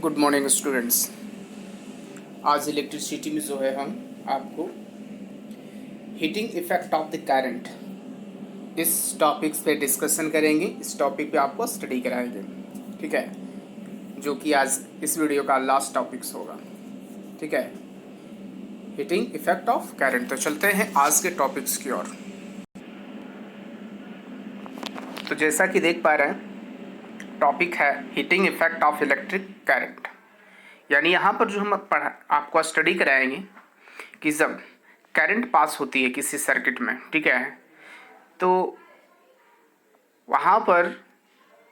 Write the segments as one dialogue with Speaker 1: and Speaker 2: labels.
Speaker 1: Good morning students. आज electricity में जो है हम आपको heating effect of the current इस टॉपिक्स पे डिस्कशन करेंगे। इस टॉपिक पे आपको स्टडी कराएंगे, ठीक है, जो कि आज इस वीडियो का लास्ट टॉपिक्स होगा, ठीक है, हीटिंग इफेक्ट ऑफ करंट। तो चलते हैं आज के टॉपिक्स की ओर। तो जैसा कि देख पा रहे हैं, टॉपिक है heating effect of electric current. यानी यहाँ पर जो हम आपको स्टडी कराएंगे कि जब करंट पास होती है किसी सर्किट में, ठीक है, तो वहाँ पर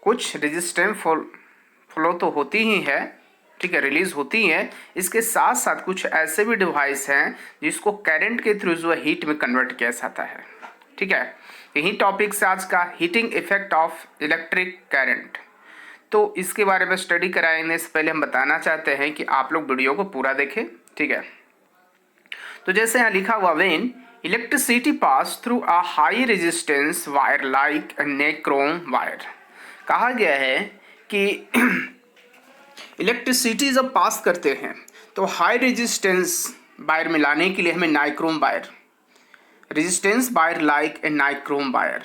Speaker 1: कुछ रेजिस्टेंस फ्लो तो होती ही है, ठीक है, रिलीज होती है। इसके साथ साथ कुछ ऐसे भी डिवाइस हैं जिसको करंट के थ्रू जो हीट में कन्वर्ट किया जाता है, ठीक है। यही टॉपिक से आज का heating effect of electric current. तो इसके बारे में स्टडी कराने से पहले हम बताना चाहते हैं कि आप लोग वीडियो को पूरा देखें, ठीक है। तो जैसे यहाँ लिखा हुआ, when electricity pass through a high resistance wire like a nichrome wire, कहा गया है कि इलेक्ट्रिसिटी जब पास करते हैं तो हाई रेजिस्टेंस वायर मिलाने के लिए हमें nichrome wire, resistance wire like a nichrome wire,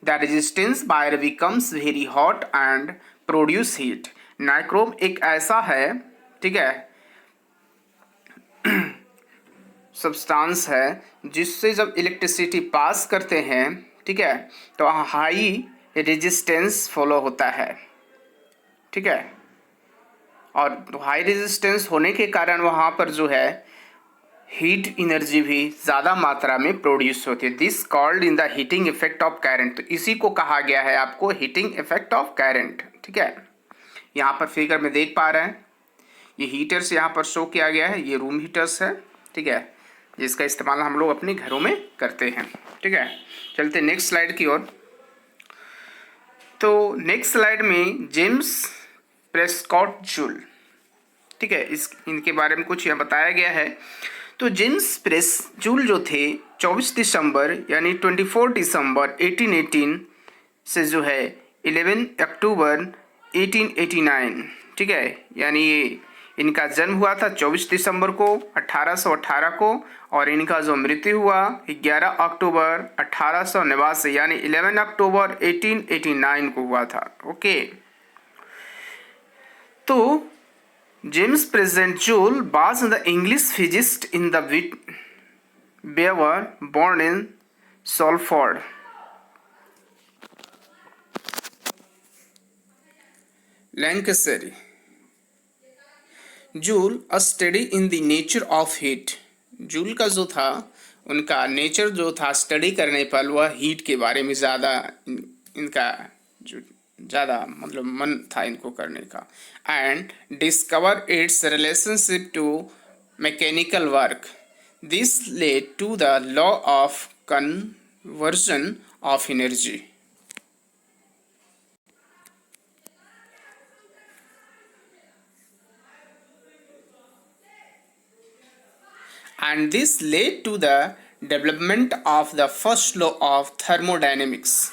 Speaker 1: the resistance wire becomes very hot and produce heat. Nichrome एक ऐसा है, ठीक है, सब्सटेंस है जिससे जब इलेक्ट्रिसिटी पास करते हैं, ठीक है, तो हाई रेजिस्टेंस फॉलो होता है, ठीक है, और हाई रेजिस्टेंस होने के कारण वहाँ पर जो है हीट एनर्जी भी ज़्यादा मात्रा में प्रोड्यूस होती है। This called in the heating effect of current. तो इसी को कहा गया है आपको हीटिंग इफेक्ट ऑफ करंट, ठीक है। यहाँ पर फिगर में देख पा रहे हैं, ये हीटर्स यहाँ पर शो किया गया है, ये रूम हीटर्स है, ठीक है, जिसका इस्तेमाल हम लोग अपने घरों में करते हैं, ठीक है। चलते नेक्स्ट स्लाइड की ओर। तो नेक्स्ट स्लाइड में जेम्स प्रेस्कॉट जूल, ठीक है, इनके बारे में कुछ यहाँ बताया गया है। तो जेम्स प्रेस जूल जो थे 24 दिसंबर यानी 24 दिसंबर 1818 से जो है 11 अक्टूबर 1889, ठीक है, यानी ये इनका जन्म हुआ था 24 दिसंबर को 1818 को, और इनका जो मृत्यु हुआ 11 अक्टूबर 1889 यानी 11 अक्टूबर 1889 को हुआ था, ओके। तो James Present Joule was the English physicist in the Beaver, born in Salford, Lancashire. Joule a study in the nature of heat. Joule का जो था, उनका नेचर जो था स्टडी करने पर वह हीट के बारे में ज़्यादा इनका जो ज़्यादा मतलब मन था इनको करने का, and discover its relationship to mechanical work. This led to the law of conversion of energy, and this led to the development of the first law of thermodynamics।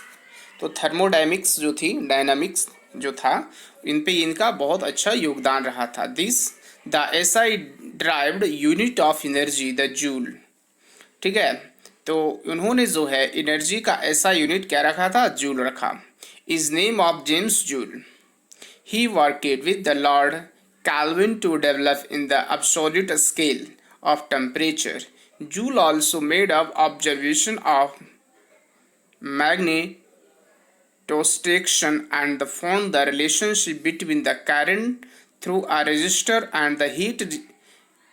Speaker 1: तो थर्मोडायमिक्स जो थी, डायनामिक्स जो था, इन पे इनका बहुत अच्छा योगदान रहा था। This the SI derived unit of energy the joule, ठीक है, तो उन्होंने जो है एनर्जी का ऐसा यूनिट क्या रखा था, जूल रखा। Is name of James Joule. He worked with the lord Kelvin to develop in the absolute scale of temperature. Joule also made up observation of magnetostation and found the relationship between the current through a resistor and the heat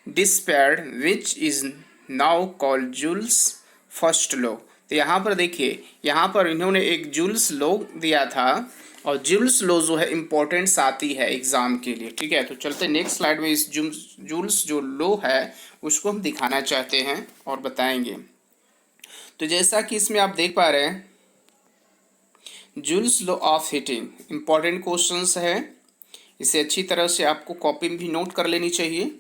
Speaker 1: dissipation, which is now called Joule's first law। तो यहाँ पर देखिए, यहाँ पर इन्होंने एक joules law दिया था, और जूल्स लॉ जो है इम्पोर्टेंट्स आती है एग्जाम के लिए, ठीक है। तो चलते नेक्स्ट स्लाइड में इस जूल्स जो लॉ है उसको हम दिखाना चाहते हैं और बताएंगे। तो जैसा कि इसमें आप देख पा रहे हैं, joules law of heating important questions है, इसे अच्छी तरह से आपको कॉपी में भी नोट कर लेनी चाहिए।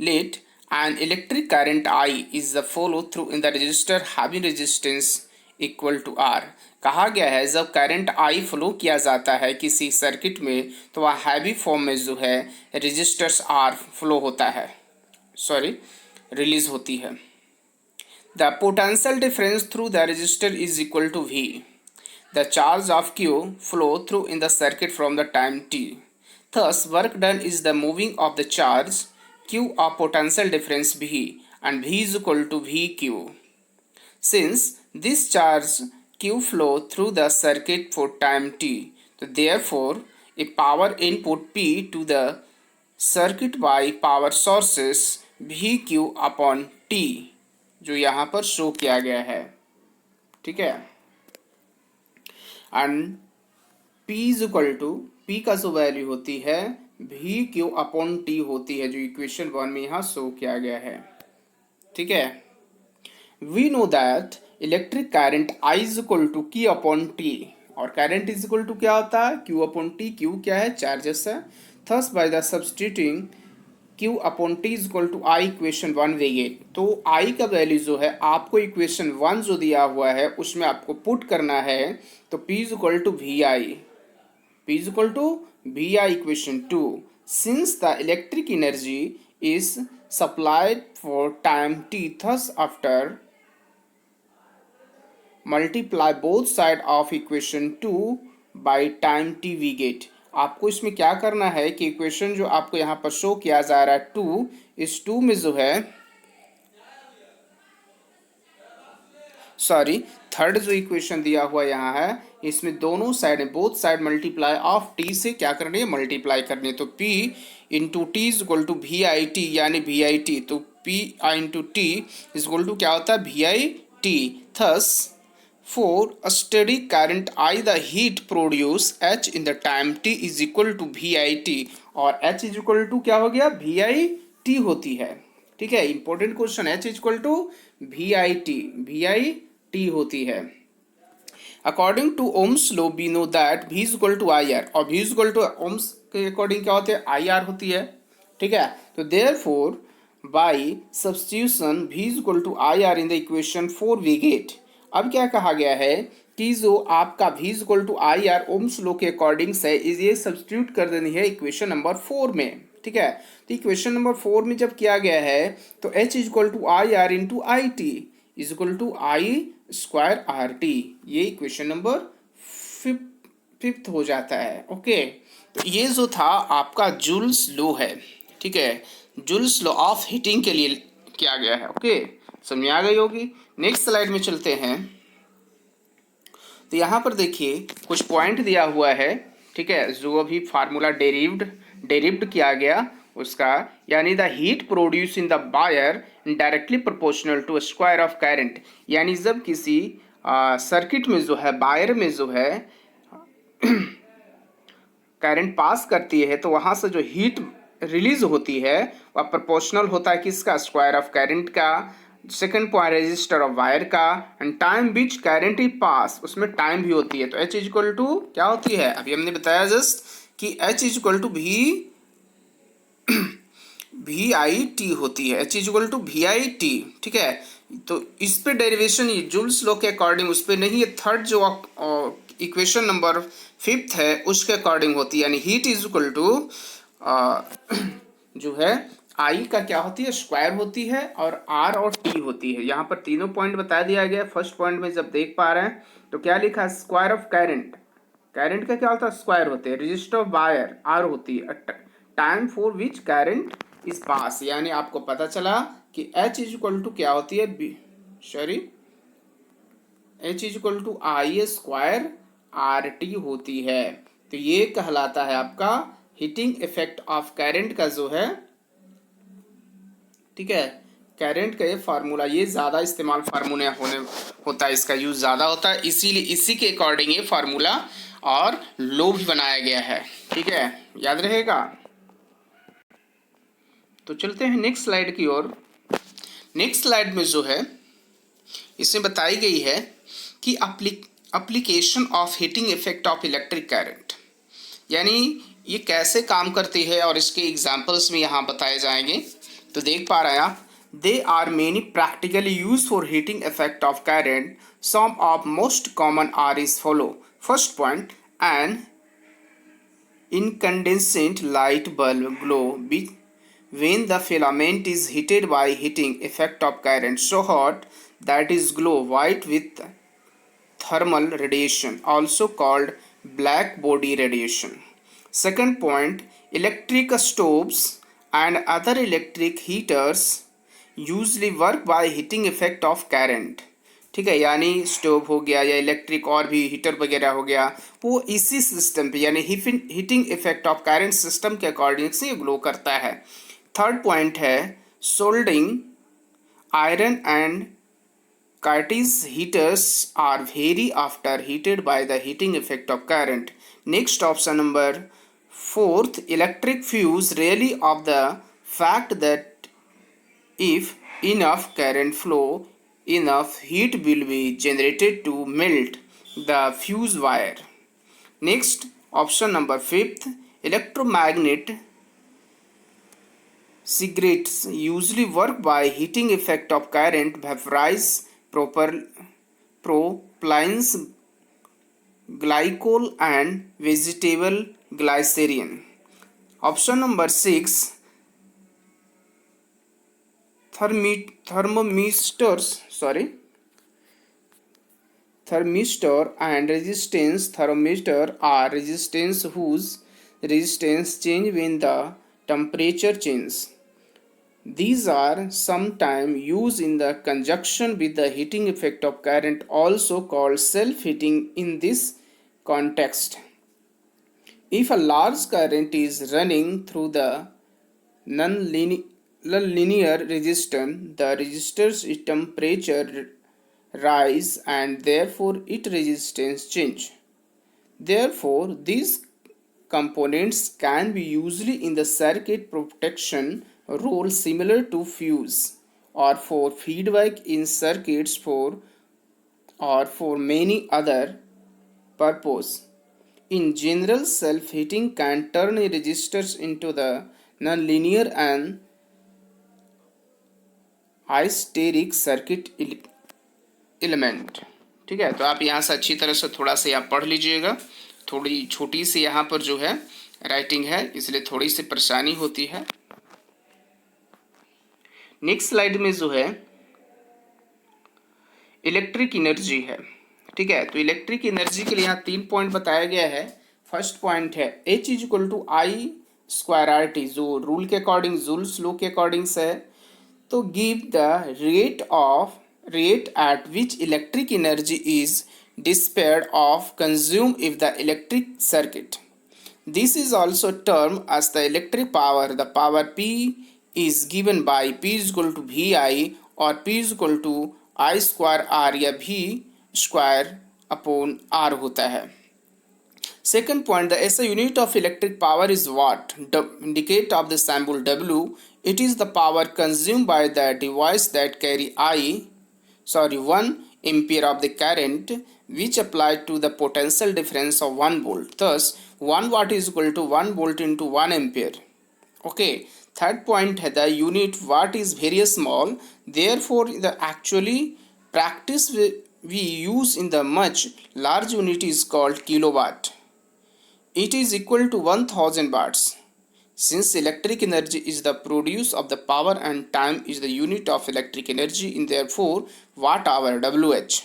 Speaker 1: Let an electric current I is the follow through in the resistor having resistance equal to R. कहा गया है जब करंट आई फ्लो किया जाता है किसी सर्किट में तो वह हैवी फॉर्म में जो है रेजिस्टर्स आर फ्लो होता है, सॉरी रिलीज होती है। The potential difference through the resistor is equal to V the charge of Q flow through in the circuit from the time t. Thus, work done is the moving of the charge Q of potential difference V and V is equal to VQ. Since this charge Q flow through the circuit for time t, so therefore a power input P to the circuit by power sources VQ upon T जो यहाँ पर show किया गया है, ठीक है। And P is equal to P का जो वैल्यू होती है वी क्यू अपॉन टी होती है जो इक्वेशन 1 में यहाँ शो किया गया है, ठीक है। We know that electric current I is equal to Q upon T और करंट इज इक्वल टू क्या होता है Q अपॉन टी। Q क्या है, चार्जेस है। Thus by the substituting Q upon T is equal to I equation 1 we get. तो I का value जो है आपको इक्वेशन 1 जो दिया हुआ है उसमें आपको पुट करना है, तो P is equal to V I, P is equal to V I equation 2 since the electric energy is supplied for time t thus after multiply both side of equation 2 by time t we get. आपको इसमें क्या करना है कि equation जो आपको यहाँ पर शो किया जा रहा है 2, इस 2 में जो है सॉरी थर्ड जो इक्वेशन दिया हुआ यहाँ है इसमें दोनों side both side multiply of T से क्या करनी है, मल्टीप्लाई करनी है। तो P into T is equal to V I T यानी वी आई टी, तो P I into T is equal to क्या होता है V I T. Thus for a steady current I the heat produce H in the time t is equal to VIT और H is equal to क्या हो गया VIT होती है, ठीक है। Important question H is equal to VIT होती है। According to Ohm's law we know that V is equal to IR और V is equal to Ohm's के अकॉर्डिंग क्या होते हैं IR होती है, ठीक है। तो therefore by substitution V is equal to IR in the equation 4 we get। अब क्या कहा गया है कि जो आपका V is equal to I R Ohm's law के अकॉर्डिंग से ये सब्स्टिट्यूट कर देनी है इक्वेशन नंबर 4 में, ठीक है। तो इक्वेशन नंबर 4 में जब किया गया है तो H is equal to I R into I T is equal to I square R T, ये इक्वेशन नंबर 5 हो जाता है, ओके। तो ये जो था आपका जूल्स लॉ है, ठीक है। जूल्स लॉ ऑफ हीटिंग के लिए किया गया है, ओके, समझ आ गई होगी। नेक्स्ट स्लाइड में चलते हैं। तो यहाँ पर देखिए कुछ पॉइंट दिया हुआ है, ठीक है, जो अभी फार्मूला डेरिव्ड किया गया उसका, यानी the heat produce in the wire directly proportional to square of current. यानी जब किसी सर्किट में जो है वायर में जो है करंट पास करती है तो वहाँ से जो हीट रिलीज होती है वह प्रोपोर्शनल होता है किसका, स्क्वायर ऑफ करंट का। Second point resistor of wire का। And time which current is pass, उसमें टाइम भी होती है। तो H इज इक्वल टू क्या होती है, अभी हमने बताया जस्ट कि H is equal to V I T होती है, H is equal to V I T, ठीक है। तो इस पे डेरिवेशन ये जूल्स लॉ के अकॉर्डिंग उस पे नहीं, ये थर्ड जो इक्वेशन नंबर 5 है उसके अकॉर्डिंग होती है। यानी हीट इज इक्वल टू जो है आई का क्या होती है, स्क्वायर होती है, और आर और टी होती है। यहाँ पर तीनों पॉइंट बता दिया गया। फर्स्ट पॉइंट में जब देख पा रहे हैं तो क्या लिखा है, स्क्वायर ऑफ करंट, करंट का क्या होता है स्क्वायर होते हैं। रजिस्टर ऑफ वायर आर होती है, time for which current is पास, यानी आपको पता चला कि H इज इक्वल टू क्या होती है, sorry H is equal to I square R T होती है। तो ये कहलाता है आपका हीटिंग इफेक्ट ऑफ करंट का जो है, ठीक है, करंट का ये फार्मूला, ये ज़्यादा इस्तेमाल फार्मूला होता है, इसका यूज़ ज़्यादा होता है, इसीलिए इसी के अकॉर्डिंग ये फार्मूला और लो भी बनाया गया है, ठीक है, याद रहेगा। तो चलते हैं नेक्स्ट स्लाइड की ओर। नेक्स्ट स्लाइड में जो है इसमें बताई गई है कि application of heating effect of electric current, यानी ये कैसे काम करती है और इसके एग्जाम्पल्स में यहाँ बताए जाएंगे। तो देख पा रहे हैं आप, There are many practically used for heating effect of current. Some of most common are as follow. First point, an incandescent light bulb glow when the filament is heated by heating effect of current so hot that is glow white with thermal radiation, also called black body radiation. Second point, electric stoves and other electric heaters usually work by heating effect of current. ठीक है, यानी stove हो गया या electric और भी heater वगैरह हो गया, वो इसी सिस्टम पे यानी heating effect of current system के अकॉर्डिंग से ग्लो करता है. थर्ड पॉइंट है soldering iron and Curtis heaters are vary after heated by the heating effect of current. Next option number fourth, electric fuse really of the fact that if enough current flow, enough heat will be generated to melt the fuse wire. Next option number fifth, electromagnet cigarettes usually work by heating effect of current vaporize propylene glycol and vegetable glycerin. Option number 6, thermistor and resistance thermometer are resistance whose resistance change when the temperature changes. These are sometimes used in the conjunction with the heating effect of current, also called self-heating in this context. If a large current is running through the non-linear resistor, the resistor's temperature rise and therefore its resistance change. Therefore, these components can be used in the circuit protection role similar to fuse or for feedback in circuits or for many other purposes. In general, self-heating can turn a resistors into the non-linear and aesthetic circuit element. ठीक है, तो आप यहाँ से अच्छी तरह से थोड़ा सा यहाँ पढ़ लीजिएगा. थोड़ी छोटी सी यहाँ पर जो है राइटिंग है, इसलिए थोड़ी सी परेशानी होती है. नेक्स्ट स्लाइड में जो है इलेक्ट्रिक एनर्जी है. ठीक है, तो इलेक्ट्रिक एनर्जी के लिए यहाँ 3 पॉइंट बताया गया है. फर्स्ट पॉइंट है H is equal to I square R T, जो रूल के अकॉर्डिंग जूल्स लॉ के अकॉर्डिंग से है. तो give the rate at which electric energy is despaired of consumed if the electric circuit. This is also termed as the electric power. The power P is given by P is equal to VI or P is equal to I square R या V square upon R होता है. Second point, the SI unit of electric power is watt. Indicate of the symbol W. It is the power consumed by the device that carry 1 ampere of the current which applied to the potential difference of 1 volt. Thus, 1 watt is equal to 1 volt into 1 ampere. Okay. Third point, the unit watt is very small. Therefore, the actually practice we use in the much large unit is called kilowatt. It is equal to 1000 watts. Since electric energy is the produce of the power and time is the unit of electric energy, in therefore watt hour WH.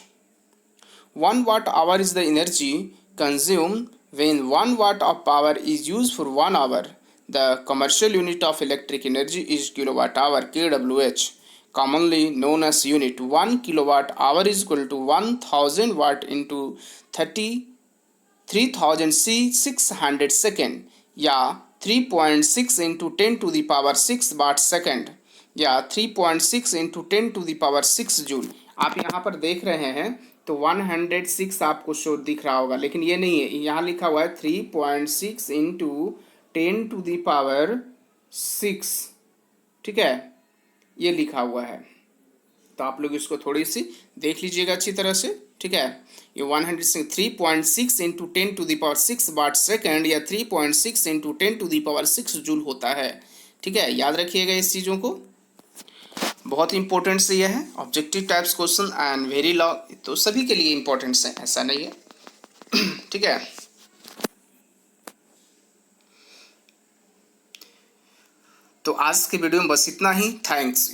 Speaker 1: 1 watt hour is the energy consumed when 1 watt of power is used for 1 hour. The commercial unit of electric energy is kilowatt hour kWh, commonly known as unit. 1 kilowatt hour is equal to 1000 watt into 33,600 second या 3.6 into 10 to the power 6 watt second या 3.6 into 10 to the power 6 joule. आप यहाँ पर देख रहे हैं तो 106 आपको शो दिख रहा होगा, लेकिन ये नहीं है. यहाँ लिखा हुआ है 3.6 into 10 to the power 6. ठीक है, ये लिखा हुआ है. तो आप लोग इसको थोड़ी सी देख लीजिएगा अच्छी तरह से. ठीक है, ये 3.6 into 10 to the power 6 watt second या 3.6 into 10 to the power 6 joule होता है. ठीक है, याद रखिएगा इस चीज़ों को. बहुत इंपॉर्टेंट से यह है objective types question and very long, तो सभी के लिए इंपॉर्टेंट है, ऐसा नहीं है। ठीक है, तो आज के वीडियो में बस इतना ही। थैंक्स।